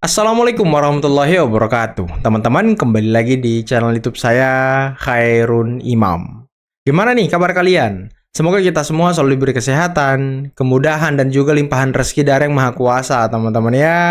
Assalamualaikum warahmatullahi wabarakatuh. Teman-teman, kembali lagi di channel YouTube saya, Khairun Imam. Gimana nih kabar kalian? Semoga kita semua selalu diberi kesehatan, kemudahan, dan juga limpahan rezeki dari Yang Maha Kuasa, teman-teman ya.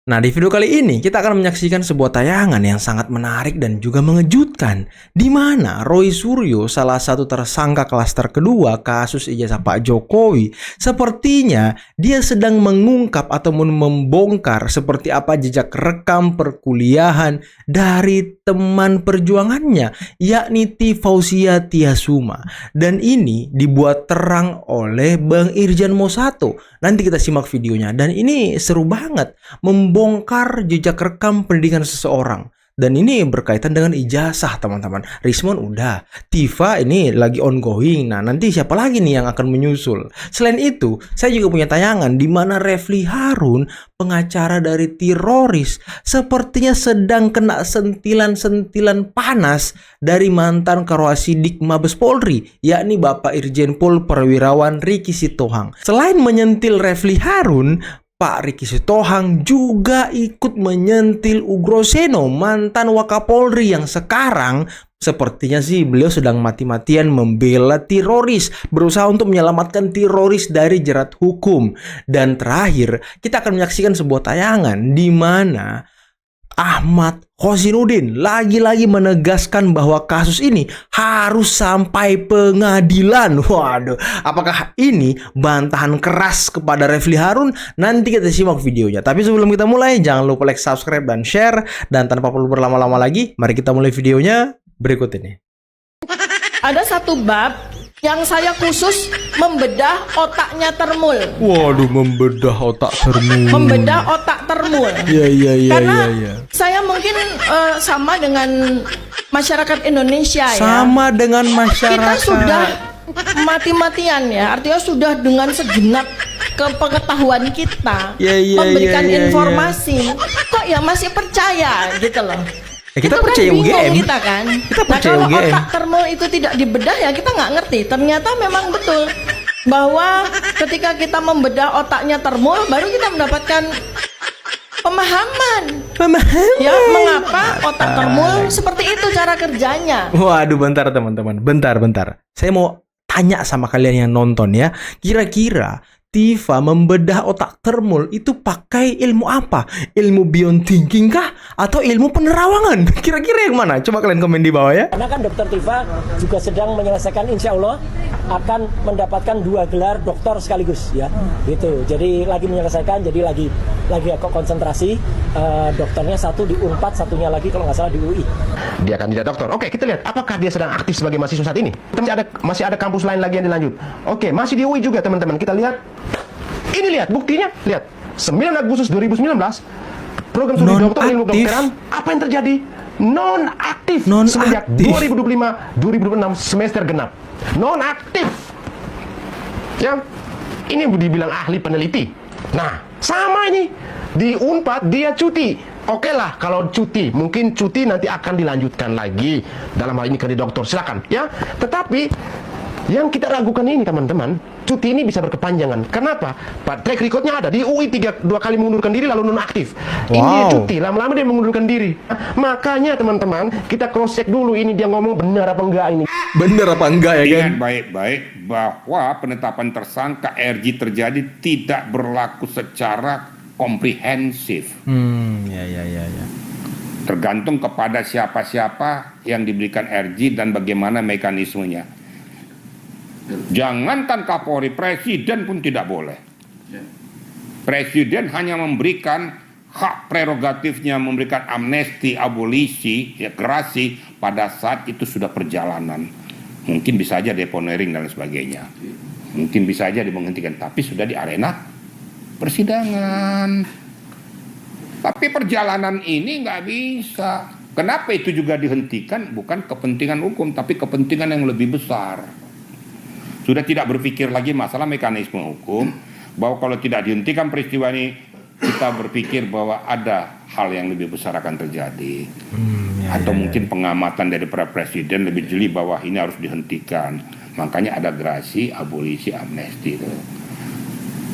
Nah, di video kali ini kita akan menyaksikan sebuah tayangan yang sangat menarik dan juga mengejutkan, di mana Roy Suryo, salah satu tersangka klaster kedua kasus ijazah Pak Jokowi, sepertinya dia sedang mengungkap ataupun membongkar seperti apa jejak rekam perkuliahan dari teman perjuangannya, yakni Ti Fauzia Tiasuma. Dan ini dibuat terang oleh Bang Irjan Mosato. Nanti kita simak videonya, dan ini seru banget, membongkar jejak rekam pendidikan seseorang. Dan ini berkaitan dengan ijazah, teman-teman. Rismon udah, Tifa ini lagi ongoing. Nah, nanti siapa lagi nih yang akan menyusul? Selain itu, saya juga punya tayangan di mana Refli Harun, pengacara dari teroris, sepertinya sedang kena sentilan-sentilan panas dari mantan Karwasidik Mabes Polri, yakni Bapak Irjen Pol Perwirawan Riki Sitohang. Selain menyentil Refli Harun, Pak Riki Sitohang juga ikut menyentil Ugroseno, mantan Wakapolri yang sekarang sepertinya sih beliau sedang mati-matian membela teroris, berusaha untuk menyelamatkan teroris dari jerat hukum. Dan terakhir, kita akan menyaksikan sebuah tayangan di mana Ahmad Khozinuddin lagi-lagi menegaskan bahwa kasus ini harus sampai pengadilan. Waduh, apakah ini bantahan keras kepada Refli Harun? Nanti kita simak videonya. Tapi sebelum kita mulai, jangan lupa like, subscribe, dan share. Dan tanpa perlu berlama-lama lagi, mari kita mulai videonya berikut ini. Ada satu bab yang saya khusus membedah otaknya Termul. Waduh, membedah otak Termul. Membedah otak Termul. Iya. Karena saya mungkin sama dengan masyarakat Indonesia ya. Sama dengan masyarakat. Kita sudah mati-matian ya. Artinya sudah dengan segenap kepengetahuan kita memberikan informasi. Kok ya masih percaya gitu loh. Ya, kita itu percaya kan bingung UGM. Kita kan. Kita percaya kalau UGM. otak Termul itu tidak dibedah ya kita nggak ngerti. Ternyata memang betul bahwa ketika kita membedah otaknya Termul baru kita mendapatkan pemahaman. Ya, mengapa otak Termul seperti itu cara kerjanya. Waduh, bentar teman-teman. Bentar. Saya mau tanya sama kalian yang nonton ya. Kira-kira Tifa membedah otak Termul itu pakai ilmu apa? Ilmu beyond thinking kah? Atau ilmu penerawangan? Kira-kira yang mana? Coba kalian komen di bawah ya. Karena kan Dokter Tifa juga sedang menyelesaikan, insya Allah akan mendapatkan 2 gelar doktor sekaligus ya, gitu. Jadi lagi menyelesaikan, jadi lagi konsentrasi. Dokternya satu di Unpad, satunya lagi kalau nggak salah di UI. Dia kandidat doktor. Oke, kita lihat apakah dia sedang aktif sebagai mahasiswa saat ini. Masih ada kampus lain lagi yang dilanjut. Oke, masih di UI juga teman-teman. Kita lihat. Ini lihat buktinya. Lihat. 9 Agustus 2019 program studi doktor ilmu kedokteran. Apa yang terjadi? Non-aktif semenjak 2025-2026 semester genap. Non-aktif. Ya. Ini dibilang ahli peneliti. Nah, sama ini. Di Unpad dia cuti. Oke lah, kalau cuti, mungkin cuti nanti akan dilanjutkan lagi. Dalam hal ini kandidat doktor, silakan ya. Tetapi yang kita ragukan ini teman-teman, cuti ini bisa berkepanjangan. Kenapa? Pak, track recordnya ada di UI 2 kali mengundurkan diri lalu nonaktif. Ini dia cuti, lama-lama dia mengundurkan diri. Makanya teman-teman, kita cross check dulu ini dia ngomong benar apa enggak ini. Bener apa enggak ya kan? Ingat baik-baik bahwa penetapan tersangka RJ terjadi tidak berlaku secara komprehensif. Ya. Tergantung kepada siapa-siapa yang diberikan RJ dan bagaimana mekanismenya. Jangankan Kapolri, presiden pun tidak boleh. Presiden hanya memberikan hak prerogatifnya, memberikan amnesti, abolisi, ya, gerasi pada saat itu sudah perjalanan. Mungkin bisa aja deponering dan sebagainya. Mungkin bisa aja dimenghentikan, tapi sudah di arena persidangan. Tapi perjalanan ini nggak bisa. Kenapa itu juga dihentikan? Bukan kepentingan hukum, tapi kepentingan yang lebih besar. Sudah tidak berpikir lagi masalah mekanisme hukum, bahwa kalau tidak dihentikan peristiwa ini, kita berpikir bahwa ada hal yang lebih besar akan terjadi. Atau mungkin pengamatan dari para presiden lebih jeli bahwa ini harus dihentikan. Makanya ada gerasi, abolisi, amnesti itu.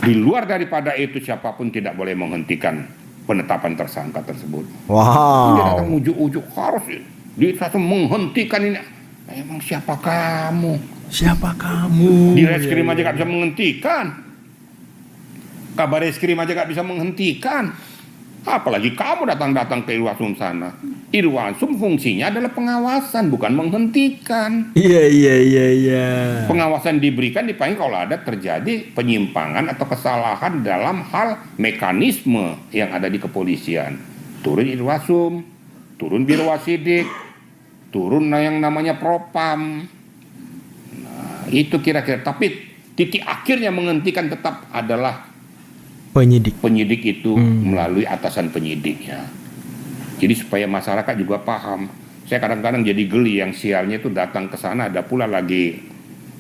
Di luar daripada itu siapapun tidak boleh menghentikan penetapan tersangka tersebut. Dia Wow. datang ujuk-ujuk harus menghentikan ini. Emang siapa kamu? Siapa kamu? Di reskrim aja gak bisa menghentikan. Kabar reskrim aja gak bisa menghentikan. Apalagi kamu datang-datang ke Irwasum sana. Irwasum fungsinya adalah pengawasan, bukan menghentikan. Iya. Pengawasan diberikan dipanggil kalau ada terjadi penyimpangan atau kesalahan dalam hal mekanisme yang ada di kepolisian. Turun Irwasum, turun Biro Wasidik, turun yang namanya Propam. Nah, itu kira-kira. Tapi titik akhirnya menghentikan tetap adalah penyidik itu melalui atasan penyidiknya. Jadi supaya masyarakat juga paham. Saya kadang-kadang jadi geli yang sialnya itu datang ke sana, ada pula lagi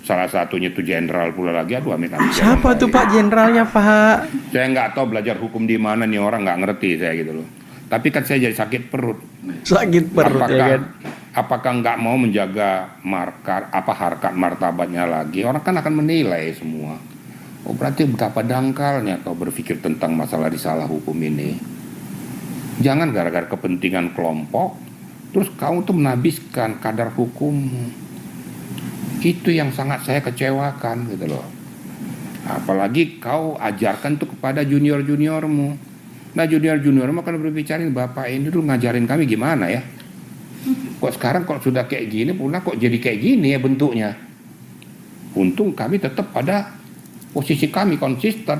salah satunya itu jenderal pula lagi. Aduh, amit-amit. Siapa tuh Pak jenderalnya, Pak? Saya nggak tahu belajar hukum di mana nih orang, nggak ngerti saya gitu loh. Tapi kan saya jadi sakit perut. Sakit perut ya kan. Apakah nggak mau menjaga harkat martabatnya lagi? Orang kan akan menilai semua. Oh, berarti betapa dangkalnya kau berpikir tentang masalah risalah hukum ini. Jangan gara-gara kepentingan kelompok terus kamu tuh menabiskan kadar hukummu. Itu yang sangat saya kecewakan gitu loh. Apalagi kau ajarkan tuh kepada junior-juniormu. Nah, junior-juniormu kan berbicara, Bapak ini dulu ngajarin kami gimana ya. Kok sekarang kok sudah kayak gini pula kok jadi kayak gini ya bentuknya. Untung kami tetap pada posisi kami konsisten.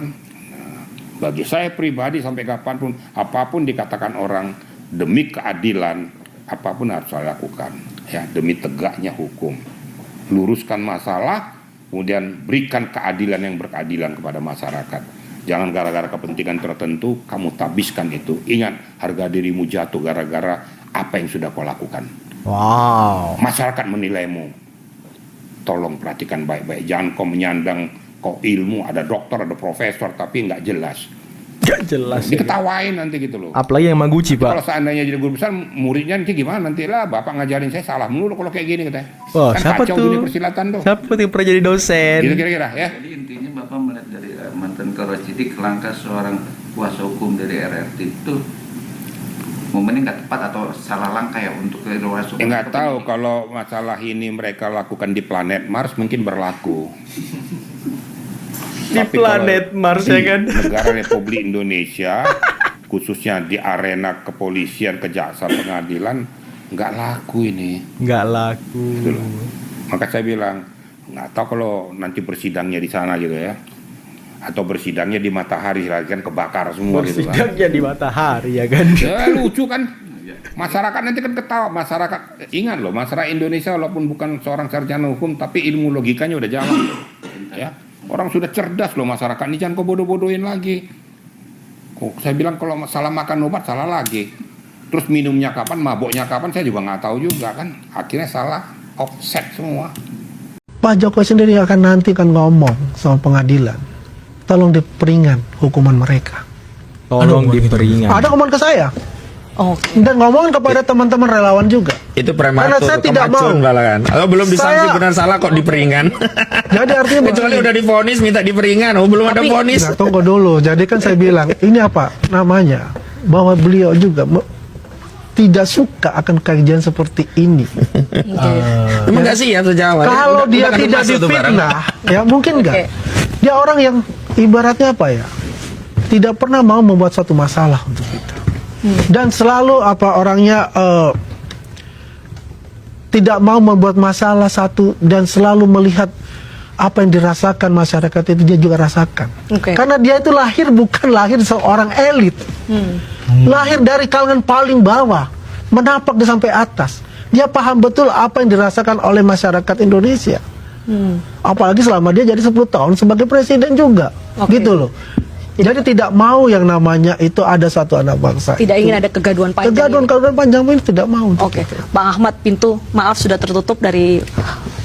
Nah, bagi saya pribadi sampai kapanpun, apapun dikatakan orang, demi keadilan, apapun harus saya lakukan. Ya, demi tegaknya hukum. Luruskan masalah, kemudian berikan keadilan yang berkeadilan kepada masyarakat. Jangan gara-gara kepentingan tertentu, kamu tabiskan itu. Ingat, harga dirimu jatuh gara-gara apa yang sudah kau lakukan. Wow. Masyarakat menilaimu. Tolong perhatikan baik-baik. Jangan kau menyandang kok ilmu, ada dokter, ada profesor, tapi nggak jelas. Gak jelas. Diketawain nanti gitu loh. Apalagi yang Maguchi, Kalau Pak. seandainya jadi guru besar, muridnya nanti gimana? Nanti lah bapak ngajarin saya salah mulu kalau kayak gini katanya. Wah, Kan siapa kacau tuh? dunia persilatan tuh. Siapa tuh yang pernah jadi dosen? Gitu kira-kira ya. Jadi intinya Bapak melihat dari mantan Korosidik, langkah seorang kuasa hukum dari RRT itu momennya nggak tepat atau salah langkah ya untuk ke Irwasum? Nggak tahu kalau masalah ini mereka lakukan di planet Mars mungkin berlaku. Di Tapi planet kalau Mars di ya kan? Negara Republik Indonesia, khususnya di arena kepolisian, kejaksaan, pengadilan, nggak laku ini. Nggak laku. Gitu loh. Maka saya bilang, nggak tahu kalau nanti bersidangnya di sana gitu ya, atau bersidangnya di matahari, kan kebakar semua gitu kan. Bersidangnya di matahari ya kan? Ya lucu kan. Masyarakat nanti kan ketawa. Masyarakat, ingat loh, masyarakat Indonesia walaupun bukan seorang sarjana hukum, tapi ilmu logikanya udah jalan. Ya, orang sudah cerdas loh masyarakat ini, jangan kau bodoh-bodohin lagi. Kok saya bilang kalau salah makan obat salah lagi. Terus minumnya kapan, maboknya kapan, saya juga nggak tahu juga kan. Akhirnya salah, offset semua. Pak Jokowi sendiri akan nanti kan ngomong sama pengadilan, tolong diperingan hukuman mereka. Tolong diperingan. Ada ngomong ke saya. Oke. Dan ngomong kepada teman-teman relawan juga. Itu Karena prematur, saya tidak kemacun mau. malah kan. Kalau belum disanksi Saya- benar salah kok diperingan. Jadi artinya Kecuali udah divonis minta diperingan. Oh, belum ada vonis. Nah, tunggu dulu. Jadi kan saya bilang, ini apa namanya? Bahwa beliau juga tidak suka akan kajian seperti ini. Emang nggak siap sejak awal. Kalau Udah- dia udah tidak masuk tuh barang. difitnah, ya mungkin nggak. Oke. Dia orang yang ibaratnya apa ya? Tidak pernah mau membuat suatu masalah untuk kita. Dan selalu apa orangnya tidak mau membuat masalah satu dan selalu melihat apa yang dirasakan masyarakat itu dia juga rasakan. Oke. Karena dia itu lahir bukan lahir seorang elit. Lahir dari kalangan paling bawah, menapak dia sampai atas. Dia paham betul apa yang dirasakan oleh masyarakat Indonesia. Apalagi selama dia jadi 10 tahun sebagai presiden juga. Oke. Gitu loh. Jadi tidak mau yang namanya itu ada satu anak bangsa. Tidak itu. ingin ada kegaduhan panjang. Kegaduhan panjang ini tidak mau. Oke, Bang Ahmad, pintu maaf sudah tertutup dari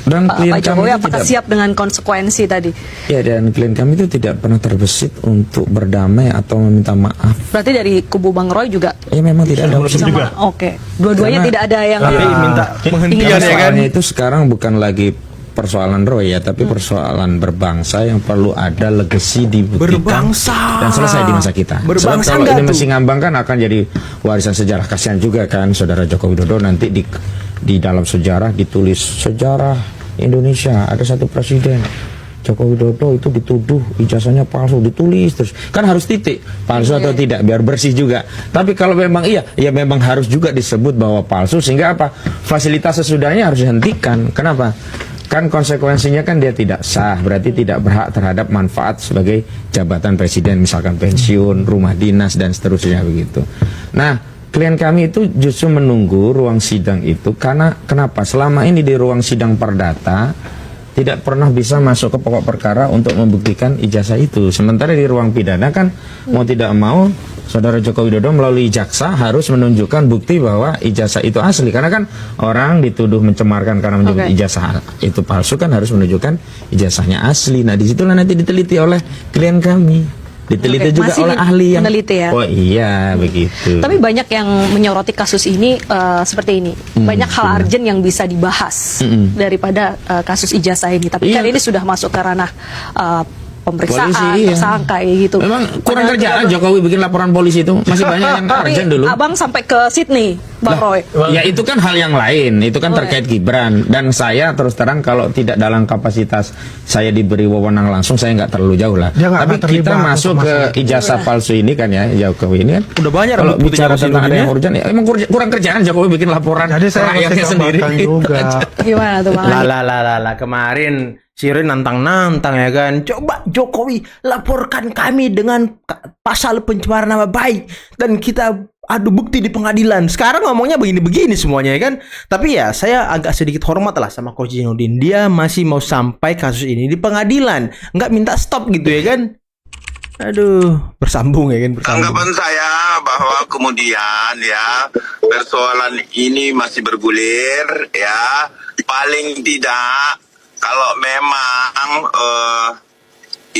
Dan klien Pak Jokowi. kami itu Apakah tidak- siap dengan konsekuensi tadi? Ya, dan klien kami itu tidak pernah terbesit untuk berdamai atau meminta maaf. Berarti dari kubu Bang Roy juga Ya memang tidak ada opsi. sama. Oke, dua-duanya Karena- tidak ada yang Tapi minta penghentian ya kan? Soalnya itu sekarang bukan lagi persoalan Roy ya, tapi persoalan berbangsa yang perlu ada legacy dibuktikan Berbangsa. dan selesai di masa kita. Sebab Berbangsa kalau nggak ini tuh? masih ngambang kan akan jadi warisan sejarah. Kasihan juga kan Saudara Joko Widodo nanti di dalam sejarah ditulis sejarah Indonesia ada satu presiden Joko Widodo itu dituduh ijazahnya palsu, ditulis terus kan harus titik palsu atau tidak biar bersih juga. Tapi kalau memang iya, ya memang harus juga disebut bahwa palsu sehingga apa? Fasilitas sesudahnya harus dihentikan. Kenapa? Kan konsekuensinya kan dia tidak sah, berarti tidak berhak terhadap manfaat sebagai jabatan presiden, misalkan pensiun, rumah dinas dan seterusnya begitu. Nah, klien kami itu justru menunggu ruang sidang itu karena kenapa? Selama ini di ruang sidang perdata tidak pernah bisa masuk ke pokok perkara untuk membuktikan ijazah itu. Sementara di ruang pidana kan mau tidak mau Saudara Joko Widodo melalui jaksa harus menunjukkan bukti bahwa ijazah itu asli. Karena kan orang dituduh mencemarkan karena menyebut ijazah itu palsu kan harus menunjukkan ijazahnya asli. Nah disitulah nanti diteliti oleh klien kami. Diteliti juga masih oleh ahli yang meneliti ya. Oh iya begitu. Tapi banyak yang menyoroti kasus ini seperti ini. Banyak hal urgent yang bisa dibahas daripada kasus ijazah ini. Tapi kan ini sudah masuk ke ranah pemeriksaan, Polisi, iya. tersangka gitu. Memang kurang kerjaan Jokowi bikin laporan polisi itu. Masih banyak yang Tapi urgent dulu. Abang sampai ke Sydney, Bang Roy. Ya itu kan hal yang lain, itu kan terkait Gibran. Dan saya terus terang kalau tidak dalam kapasitas saya diberi wewenang langsung, saya nggak terlalu jauh lah. Dia nggak Tapi akan terlibat kita untuk masuk ke masalah ijazah palsu ini kan ya, Jokowi ini kan. Udah banyak Kalau bukti bicara Jokowi tentang ada yang ini. urgent, ya emang kurang kerjaan Jokowi bikin laporan Jadi saya rakyatnya masih sendiri. tambahkan juga. Gimana tuh Bang? Lah, kemarin Sirin nantang-nantang ya kan. Coba Jokowi laporkan kami dengan pasal pencemaran nama baik dan kita adu bukti di pengadilan. Sekarang ngomongnya begini-begini semuanya ya kan. Tapi ya saya agak sedikit hormat lah sama Coach Zainuddin. Dia masih mau sampai kasus ini di pengadilan, nggak minta stop gitu ya kan. Aduh, bersambung ya kan, bersambung. Tanggapan saya bahwa kemudian ya persoalan ini masih bergulir ya, paling tidak kalau memang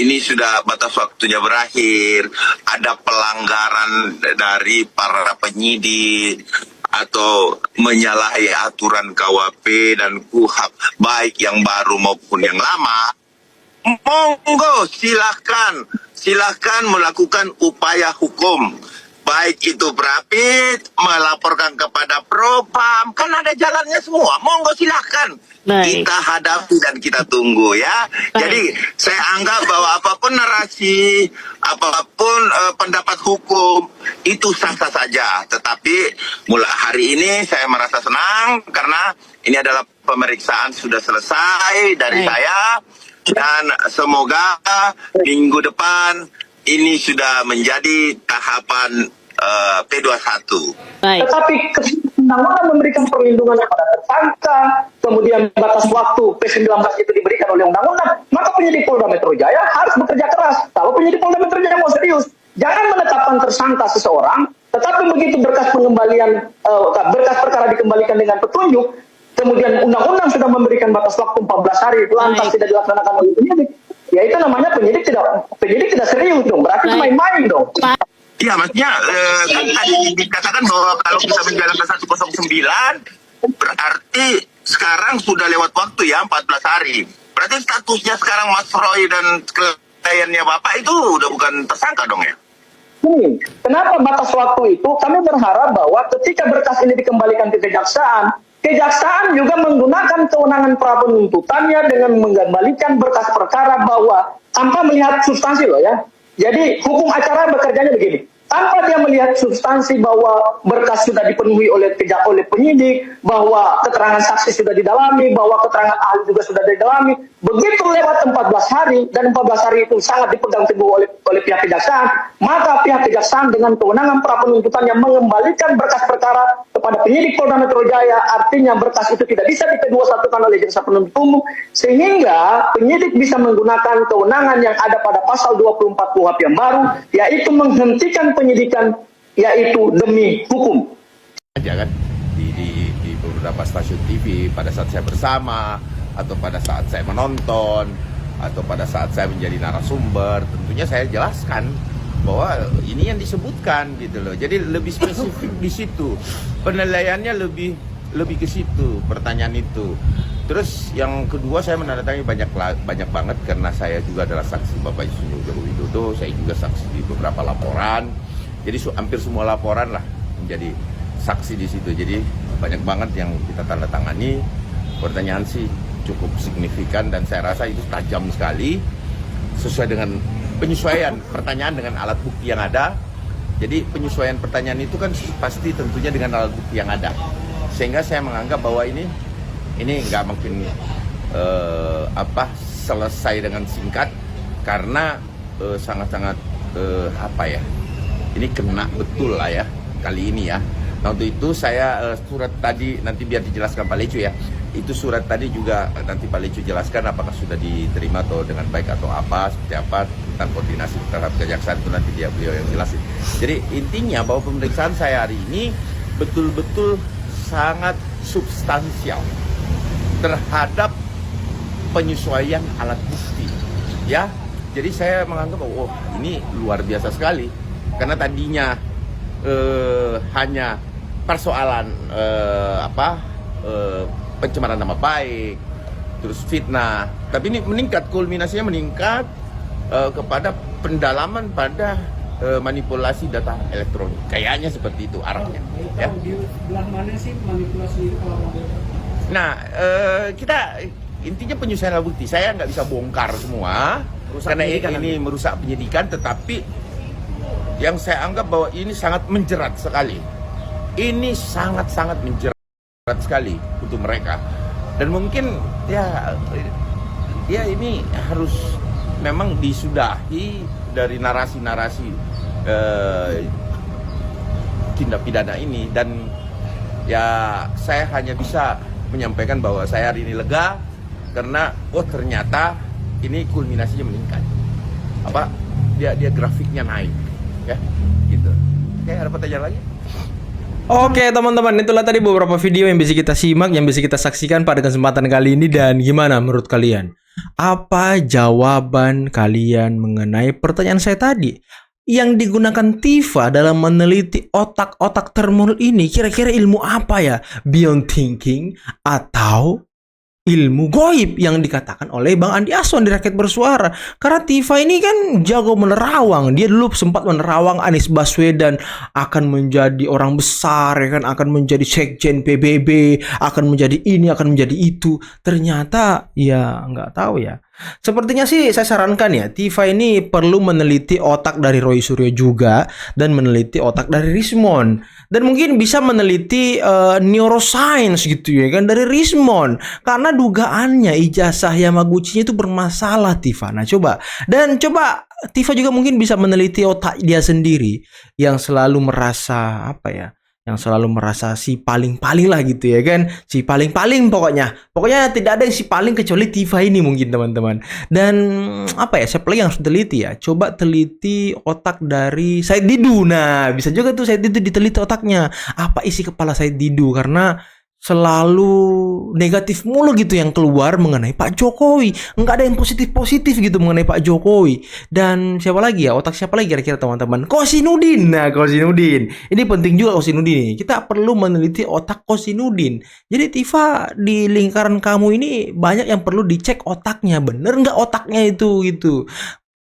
ini sudah batas waktunya berakhir, ada pelanggaran dari para penyidik atau menyalahi aturan KUHP dan KUHP baik yang baru maupun yang lama, monggo silahkan melakukan upaya hukum, baik itu Prapit melaporkan kepada Propam, kan ada jalannya semua, monggo silahkan. Baik. Kita hadapi dan kita tunggu ya. Jadi saya anggap bahwa apapun narasi, apapun pendapat hukum itu sah-sah saja. Tetapi mulai hari ini saya merasa senang karena ini adalah pemeriksaan sudah selesai dari saya. Dan semoga minggu depan ini sudah menjadi tahapan P21. Baik. Tetapi undang-undang memberikan perlindungan kepada tersangka, kemudian batas waktu P19 itu diberikan oleh undang-undang, maka penyidik Polda Metro Jaya harus bekerja keras. Kalau penyidik Polda Metro Jaya mau serius, jangan menetapkan tersangka seseorang, tetapi begitu berkas pengembalian berkas perkara dikembalikan dengan petunjuk, kemudian undang-undang sudah memberikan batas waktu 14 hari, lantas tidak dilaksanakan oleh penyidik, ya itu namanya penyidik tidak serius dong, berarti main-main dong. Iya, maksudnya kan tadi dikatakan bahwa kalau kita menjalankan 109 berarti sekarang sudah lewat waktu ya 14 hari. Berarti statusnya sekarang Mas Roy dan kliennya Bapak itu udah bukan tersangka dong ya? Kenapa batas waktu itu? Kami berharap bahwa ketika berkas ini dikembalikan ke kejaksaan, kejaksaan juga menggunakan kewenangan prapenuntutannya dengan mengembalikan berkas perkara bahwa tanpa melihat substansi loh ya. Jadi hukum acara bekerjanya begini. Tanpa dia melihat substansi bahwa berkas sudah dipenuhi oleh penyidik, bahwa keterangan saksi sudah didalami, bahwa keterangan ahli juga sudah didalami. Begitu lewat 14 hari, dan 14 hari itu sangat dipegang teguh oleh pihak kejaksaan, maka pihak kejaksaan dengan kewenangan prapenuntutannya mengembalikan berkas perkara kepada penyidik Polda Metro Jaya, artinya berkas itu tidak bisa di-P21 oleh jaksa penuntut umum, sehingga penyidik bisa menggunakan kewenangan yang ada pada pasal 24 KUHP yang baru, yaitu menghentikan penyidikan, yaitu demi hukum. Aja kan di beberapa stasiun TV pada saat saya bersama, atau pada saat saya menonton, atau pada saat saya menjadi narasumber, tentunya saya jelaskan bahwa ini yang disebutkan gitu loh. Jadi lebih spesifik di situ. Penilaiannya lebih ke situ, pertanyaan itu. Terus yang kedua, saya menandatangani banyak banget karena saya juga adalah saksi Bapak Insinyur Joko Widodo. Saya juga saksi di beberapa laporan. Jadi hampir semua laporan lah menjadi saksi di situ. Jadi banyak banget yang kita tanda tangani. Pertanyaan sih cukup signifikan dan saya rasa itu tajam sekali sesuai dengan penyesuaian pertanyaan dengan alat bukti yang ada. Jadi penyesuaian pertanyaan itu kan pasti tentunya dengan alat bukti yang ada. Sehingga saya menganggap bahwa ini nggak mungkin selesai dengan singkat karena sangat-sangat ini kena betul lah ya kali ini ya. Nah untuk itu saya surat tadi nanti biar dijelaskan Pak Lecu ya. Itu surat tadi juga nanti Pak Lecu jelaskan apakah sudah diterima atau dengan baik atau apa, seperti apa tentang koordinasi terhadap kejaksaan itu nanti beliau yang jelasin. Jadi intinya bahwa pemeriksaan saya hari ini betul-betul sangat substansial terhadap penyesuaian alat bukti ya. Jadi saya menganggap bahwa ini luar biasa sekali karena tadinya hanya persoalan pencemaran nama baik, terus fitnah, tapi ini meningkat, kulminasinya meningkat kepada pendalaman pada manipulasi data elektronik. Kayaknya seperti itu arahnya. Ya. Di belah mana sih manipulasi itu kalau Nah, kita intinya penyelesaian alat bukti. Saya nggak bisa bongkar semua karena ini merusak penyidikan, tetapi yang saya anggap bahwa ini sangat menjerat sekali. Ini sangat-sangat menjerat sekali untuk mereka. Dan mungkin ya ini harus memang disudahi dari narasi-narasi tindak pidana ini. Dan ya saya hanya bisa menyampaikan bahwa saya hari ini lega karena ternyata ini kulminasinya meningkat. Dia grafiknya naik ya gitu. Oke, ada pertanyaan lagi? Oke teman-teman, itulah tadi beberapa video yang bisa kita simak, yang bisa kita saksikan pada kesempatan kali ini. Dan gimana menurut kalian? Apa jawaban kalian mengenai pertanyaan saya tadi? Yang digunakan Tifa dalam meneliti otak-otak termul ini kira-kira ilmu apa ya? Beyond thinking atau ilmu goib yang dikatakan oleh Bang Andi Aswan di Rakyat Bersuara. Karena Tifa ini kan jago menerawang. Dia dulu sempat menerawang Anies Baswedan akan menjadi orang besar, ya kan, akan menjadi sekjen PBB, akan menjadi ini, akan menjadi itu. Ternyata ya nggak tahu ya. Sepertinya sih saya sarankan ya, Tifa ini perlu meneliti otak dari Roy Suryo juga dan meneliti otak dari Rismond, dan mungkin bisa meneliti neuroscience gitu ya kan dari Rismond, karena dugaannya ijazah Yamaguchi itu bermasalah Tifa. Nah coba Tifa juga mungkin bisa meneliti otak dia sendiri yang selalu merasa yang selalu merasa si paling-paling lah gitu ya kan. Si paling-paling pokoknya tidak ada yang si paling kecuali Tifa ini mungkin teman-teman. Dan siapa lagi yang harus teliti ya? Coba teliti otak dari Said Didu. Nah bisa juga tuh Said Didu diteliti otaknya. Apa isi kepala Said Didu, karena selalu negatif mulu gitu yang keluar mengenai Pak Jokowi. Nggak ada yang positif-positif gitu mengenai Pak Jokowi. Dan siapa lagi ya? Otak siapa lagi kira-kira teman-teman? Kosinudin. Nah, Kosinudin. Ini penting juga Kosinudin. Kita perlu meneliti otak Kosinudin. Jadi Tifa, di lingkaran kamu ini banyak yang perlu dicek otaknya. Bener nggak otaknya itu gitu.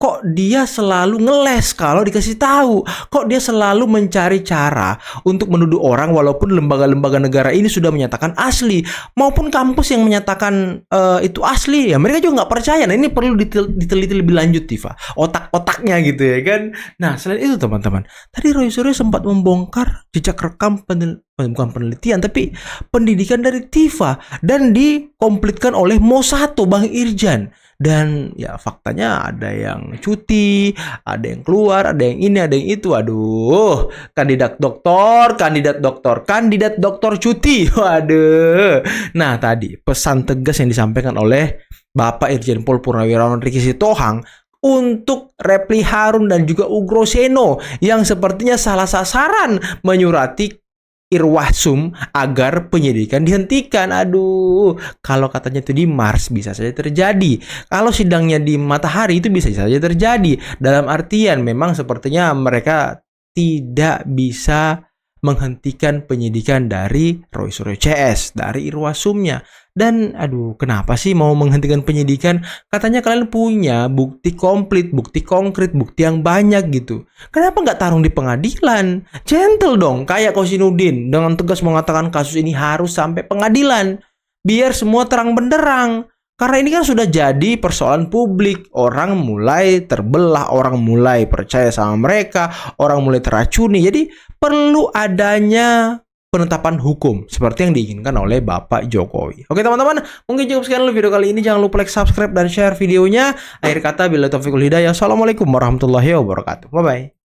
Kok dia selalu ngeles kalau dikasih tahu? Kok dia selalu mencari cara untuk menuduh orang walaupun lembaga-lembaga negara ini sudah menyatakan asli, maupun kampus yang menyatakan itu asli ya mereka juga nggak percaya. Nah ini perlu diteliti lebih lanjut Tifa, otak-otaknya gitu ya kan. Nah selain itu teman-teman, tadi Roy Suryo sempat membongkar jejak rekam bukan penelitian tapi pendidikan dari Tifa dan dikomplitkan oleh Mosato Bang Irjan. Dan ya faktanya ada yang cuti, ada yang keluar, ada yang ini, ada yang itu. Aduh, kandidat doktor cuti. Waduh. Nah tadi pesan tegas yang disampaikan oleh Bapak Irjen Pol Purnawirawan Riki Sitohang untuk Repli Harun dan juga Ugroseno yang sepertinya salah sasaran menyurati Irwasum agar penyidikan dihentikan. Aduh, kalau katanya itu di Mars bisa saja terjadi. Kalau sidangnya di Matahari itu bisa saja terjadi. Dalam artian memang sepertinya mereka tidak bisa menghentikan penyidikan dari Roy Suryo CS, dari Irwasumnya. Dan aduh, kenapa sih mau menghentikan penyidikan? Katanya kalian punya bukti komplit, bukti konkret, bukti yang banyak gitu. Kenapa nggak tarung di pengadilan? Gentle dong, kayak Kosinudin dengan tegas mengatakan kasus ini harus sampai pengadilan, biar semua terang benderang. Karena ini kan sudah jadi persoalan publik. Orang mulai terbelah, orang mulai percaya sama mereka, orang mulai teracuni. Jadi perlu adanya penetapan hukum seperti yang diinginkan oleh Bapak Jokowi. Oke teman-teman, mungkin cukup sekian dulu video kali ini. Jangan lupa like, subscribe, dan share videonya. Akhir kata, billahi taufiq wal hidayah. Assalamualaikum warahmatullahi wabarakatuh. Bye-bye.